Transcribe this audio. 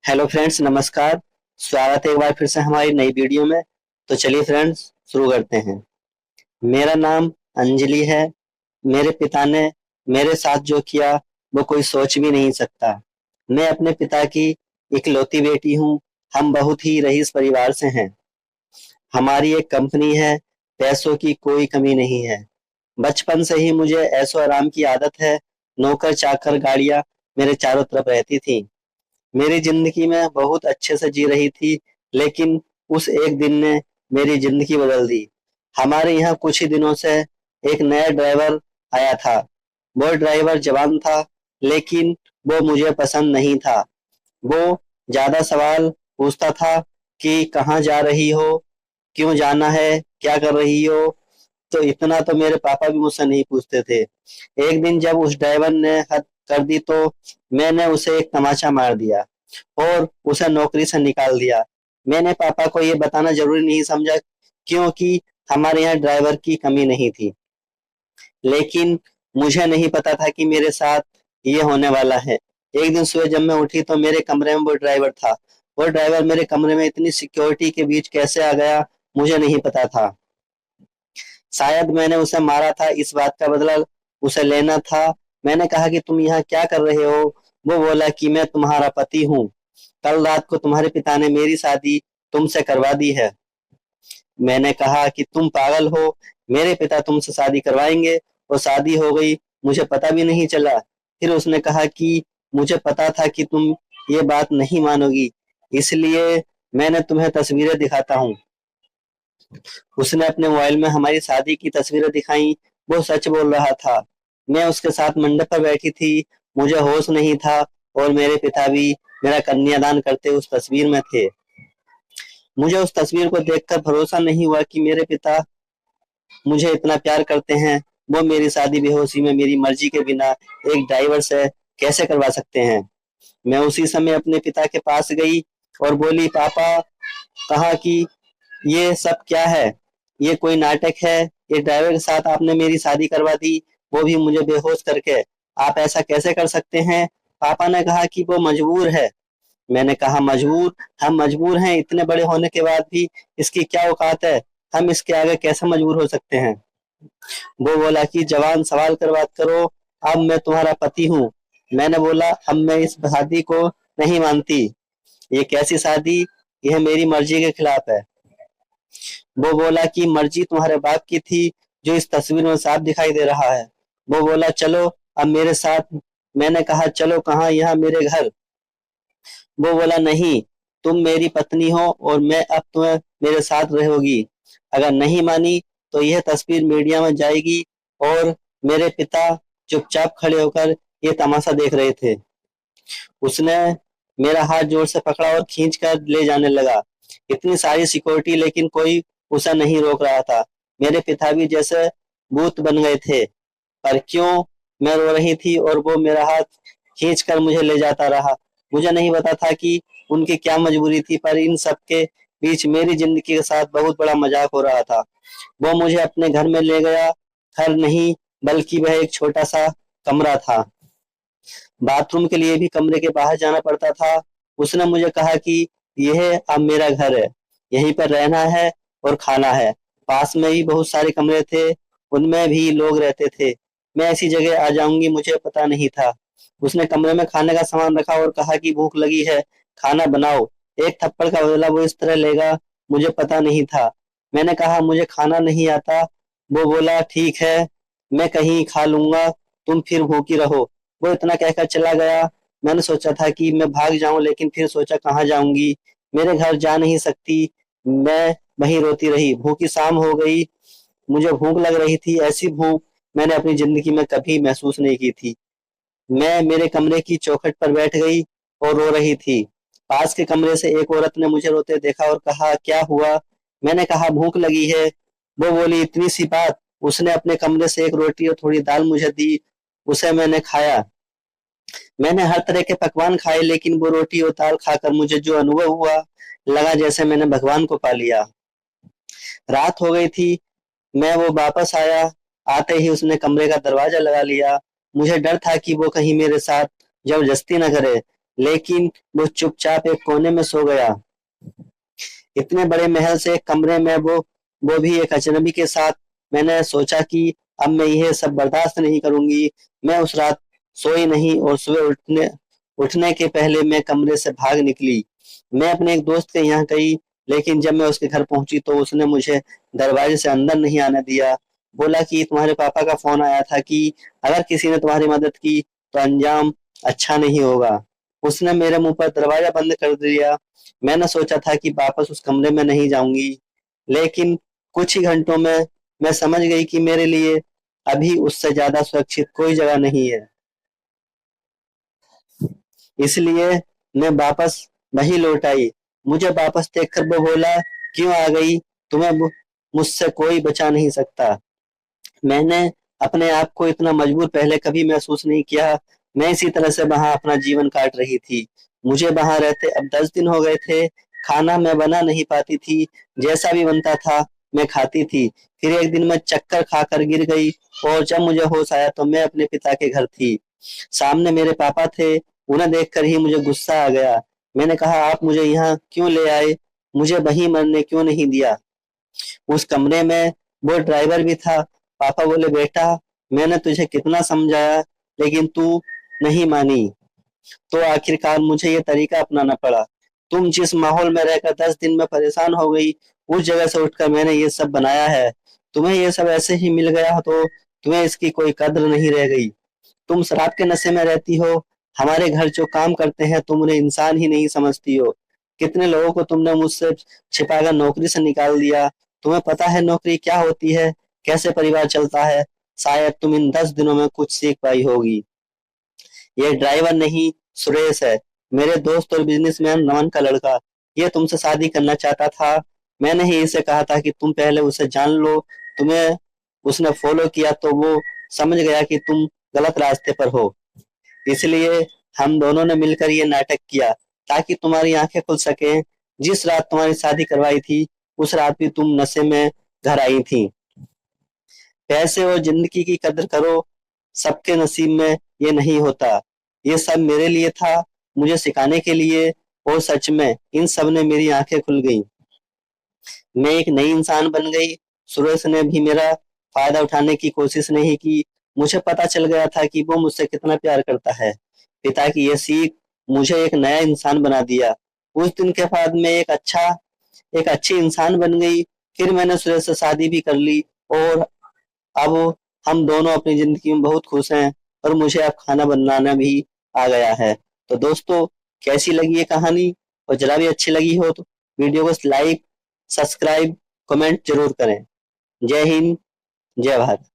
Hello friends, नमस्कार। स्वागत है एक बार फिर से हमारी नई वीडियो में। तो चलिए फ्रेंड्स, शुरू करते हैं। मेरा नाम अंजलि है। मेरे पिता ने मेरे साथ जो किया वो कोई सोच भी नहीं सकता। मैं अपने पिता की इकलौती बेटी हूँ। हम बहुत ही रईस परिवार से हैं। हमारी एक कंपनी है। पैसों की कोई कमी नहीं है। बचपन से ही मुझे ऐशो आराम की आदत है। नौकर चाकर गाड़ियां मेरे चारों तरफ रहती थी। मेरी जिंदगी में बहुत अच्छे से जी रही थी, लेकिन उस एक दिन ने मेरी जिंदगी बदल दी। हमारे यहाँ कुछ ही दिनों से एक नया ड्राइवर आया था। वो ड्राइवर जवान था, लेकिन वो मुझे पसंद नहीं था। वो ज्यादा सवाल पूछता था कि कहाँ जा रही हो, क्यों जाना है, क्या कर रही हो। तो इतना तो मेरे पापा भी मुझसे नहीं पूछते थे। एक दिन जब उस ड्राइवर ने हद कर दी तो मैंने उसे एक तमाचा मार दिया और उसे नौकरी से निकाल दिया। मैंने पापा को ये बताना जरूरी नहीं समझा, क्योंकि हमारे यहाँ ड्राइवर की कमी नहीं थी। लेकिन मुझे नहीं पता था कि मेरे साथ ये होने वाला है। एक दिन सुबह जब मैं उठी तो मेरे कमरे में वो ड्राइवर था। वो ड्राइवर मेरे कमरे में इतनी सिक्योरिटी के बीच कैसे आ गया, मुझे नहीं पता था। शायद मैंने उसे मारा था, इस बात का बदला उसे लेना था। मैंने कहा कि तुम यहाँ क्या कर रहे हो। वो बोला कि मैं तुम्हारा पति हूँ। कल रात को तुम्हारे पिता ने मेरी शादी तुमसे करवा दी है। मैंने कहा कि तुम पागल हो, मेरे पिता तुमसे शादी करवाएंगे। और शादी हो गई, मुझे पता भी नहीं चला। फिर उसने कहा कि मुझे पता था कि तुम ये बात नहीं मानोगी, इसलिए मैंने तुम्हें तस्वीरें दिखाता हूँ। उसने अपने मोबाइल में हमारी शादी की तस्वीरें दिखाई। वो सच बोल रहा था। मैं उसके साथ मंडप पर बैठी थी। मुझे होश नहीं था और मेरे पिता भी मेरा कन्यादान करते उस तस्वीर में थे। मुझे उस तस्वीर को देखकर भरोसा नहीं हुआ कि मेरे पिता मुझे इतना प्यार करते हैं। वो मेरी शादी बेहोशी में मेरी मर्जी के बिना एक ड्राइवर से कैसे करवा सकते हैं। मैं उसी समय अपने पिता के पास गई और बोली, पापा, कहा कि ये सब क्या है। ये कोई नाटक है। ये ड्राइवर के साथ आपने मेरी शादी करवा दी, वो भी मुझे बेहोश करके। आप ऐसा कैसे कर सकते हैं। पापा ने कहा कि वो मजबूर है। मैंने कहा, मजबूर? हम मजबूर हैं, इतने बड़े होने के बाद भी। इसकी क्या औकात है, हम इसके आगे कैसे मजबूर हो सकते हैं। वो बोला कि जवान सवाल कर बात करो, अब मैं तुम्हारा पति हूँ। मैंने बोला, अब मैं इस शादी को नहीं मानती। ये कैसी शादी, यह मेरी मर्जी के खिलाफ है। वो बोला कि मर्जी तुम्हारे बाप की थी, जो इस तस्वीर में साफ दिखाई दे रहा है। वो बोला, चलो अब मेरे साथ। मैंने कहा, चलो कहाँ, यहाँ मेरे घर। वो बोला, नहीं, तुम मेरी पत्नी हो और मैं अब तुम्हें मेरे साथ रहोगी। अगर नहीं मानी तो यह तस्वीर मीडिया में जाएगी। और मेरे पिता चुपचाप खड़े होकर ये तमाशा देख रहे थे। उसने मेरा हाथ जोर से पकड़ा और खींच कर ले जाने लगा। इतनी सारी सिक्योरिटी, लेकिन कोई उसे नहीं रोक रहा था। मेरे पिता भी जैसे भूत बन गए थे। पर क्यों, मैं रो रही थी और वो मेरा हाथ खींच कर मुझे ले जाता रहा। मुझे नहीं पता था कि उनकी क्या मजबूरी थी, पर इन सब के बीच मेरी जिंदगी के साथ बहुत बड़ा मजाक हो रहा था। वो मुझे अपने घर में ले गया। घर नहीं, बल्कि वह एक छोटा सा कमरा था। बाथरूम के लिए भी कमरे के बाहर जाना पड़ता था। उसने मुझे कहा कि यह अब मेरा घर है, यहीं पर रहना है और खाना है। पास में ही बहुत सारे कमरे थे, उनमें भी लोग रहते थे। मैं ऐसी जगह आ जाऊंगी मुझे पता नहीं था। उसने कमरे में खाने का सामान रखा और कहा कि भूख लगी है, खाना बनाओ। एक थप्पड़ का बदला वो इस तरह लेगा, मुझे पता नहीं था। मैंने कहा, मुझे खाना नहीं आता। वो बोला, ठीक है, मैं कहीं खा लूंगा, तुम फिर भूखी रहो। वो इतना कहकर चला गया। मैंने सोचा था कि मैं भाग जाऊं, लेकिन फिर सोचा कहाँ जाऊंगी, मेरे घर जा नहीं सकती। मैं वहीं रोती रही। भूखी शाम हो गई। मुझे भूख लग रही थी, ऐसी भूख मैंने अपनी जिंदगी में कभी महसूस नहीं की थी। मैं मेरे कमरे की चौखट पर बैठ गई और रो रही थी। पास के कमरे से एक औरत ने मुझे रोते देखा और कहा, क्या हुआ। मैंने कहा, भूख लगी है। वो बोली, इतनी सी बात। उसने अपने कमरे से एक रोटी और थोड़ी दाल मुझे दी। उसे मैंने खाया। मैंने हर तरह के पकवान खाए, लेकिन वो रोटी और दाल खाकर मुझे जो अनुभव हुआ, लगा जैसे मैंने भगवान को पा लिया। रात हो गई थी। मैं वो वापस आया। आते ही उसने कमरे का दरवाजा लगा लिया। मुझे डर था कि वो कहीं मेरे साथ जबरदस्ती न करे, लेकिन वो चुपचाप एक कोने में सो गया। इतने बड़े महल से एक कमरे में वो भी एक अजनबी के साथ। मैंने सोचा कि अब मैं यह सब बर्दाश्त नहीं करूंगी। मैं उस रात सोई नहीं और सुबह उठने उठने के पहले मैं कमरे से भाग निकली। मैं अपने एक दोस्त के यहाँ गई, लेकिन जब मैं उसके घर पहुंची तो उसने मुझे दरवाजे से अंदर नहीं आने दिया। बोला कि तुम्हारे पापा का फोन आया था कि अगर किसी ने तुम्हारी मदद की तो अंजाम अच्छा नहीं होगा। उसने मेरे मुंह पर दरवाजा बंद कर दिया। मैंने सोचा था कि वापस उस कमरे में नहीं जाऊंगी, लेकिन कुछ ही घंटों में मैं समझ गई कि मेरे लिए अभी उससे ज्यादा सुरक्षित कोई जगह नहीं है। इसलिए मैं वापस वहीं लौट आई। मुझे वापस देखकर वो बोला, क्यों आ गई? तुम्हें मुझसे कोई बचा नहीं सकता। मैंने अपने आप को इतना मजबूर पहले कभी महसूस नहीं किया। मैं इसी तरह से वहां अपना जीवन काट रही थी। मुझे वहां रहते अब 10 दिन हो गए थे। खाना मैं बना नहीं पाती थी। जैसा भी बनता था मैं खाती थी। फिर एक दिन मैं चक्कर खाकर गिर गई और जब मुझे होश आया तो मैं अपने पिता के घर थी। सामने मेरे पापा थे। उन्हें देखकर ही मुझे गुस्सा आ गया। मैंने कहा, आप मुझे यहाँ क्यों ले आए? मुझे वहीं मरने क्यों नहीं दिया? उस कमरे में वो ड्राइवर भी था। पापा बोले, बेटा मैंने तुझे कितना समझाया लेकिन तू नहीं मानी, तो आखिरकार मुझे ये तरीका अपनाना पड़ा। तुम जिस माहौल में रहकर 10 दिन में परेशान हो गई, उस जगह से उठकर मैंने ये सब बनाया है। तुम्हें ये सब ऐसे ही मिल गया तो तुम्हें इसकी कोई कद्र नहीं रह गई। तुम शराब के नशे में रहती हो। हमारे घर जो काम करते हैं तुम उन्हें इंसान ही नहीं समझती हो। कितने लोगों को तुमने मुझसे छिपाकर नौकरी से निकाल दिया। तुम्हें पता है नौकरी क्या होती है, कैसे परिवार चलता है? शायद तुम इन 10 दिनों में कुछ सीख पाई होगी। ये ड्राइवर नहीं, सुरेश है, मेरे दोस्त और बिजनेसमैन नमन का लड़का। ये तुमसे शादी करना चाहता था। मैंने ही इसे कहा था कि तुम पहले उसे जान लो। तुम्हें उसने फॉलो किया तो वो समझ गया कि तुम गलत रास्ते पर हो। इसलिए हम दोनों ने मिलकर ये नाटक किया ताकि तुम्हारी आंखें खुल सके। जिस रात तुम्हारी शादी करवाई थी उस रात भी तुम नशे में घर आई थी। पैसे और जिंदगी की कदर करो, सबके नसीब में ये नहीं होता। ये सब मेरे लिए था, मुझे सिखाने के लिए। और सच में इन सब ने मेरी आंखें खुल गई। मैं एक नई इंसान बन गई। सुरेश ने भी मेरा फायदा उठाने की कोशिश नहीं की। मुझे पता चल गया था कि वो मुझसे कितना प्यार करता है। पिता की यह सीख मुझे एक नया इंसान बना दिया। उस दिन के बाद मैं एक अच्छी इंसान बन गई। फिर मैंने सुरेश से शादी भी कर ली और अब हम दोनों अपनी जिंदगी में बहुत खुश हैं। और मुझे अब खाना बनाना भी आ गया है। तो दोस्तों, कैसी लगी ये कहानी? और जरा भी अच्छी लगी हो तो वीडियो को लाइक, सब्सक्राइब, कमेंट जरूर करें। जय हिंद, जय भारत।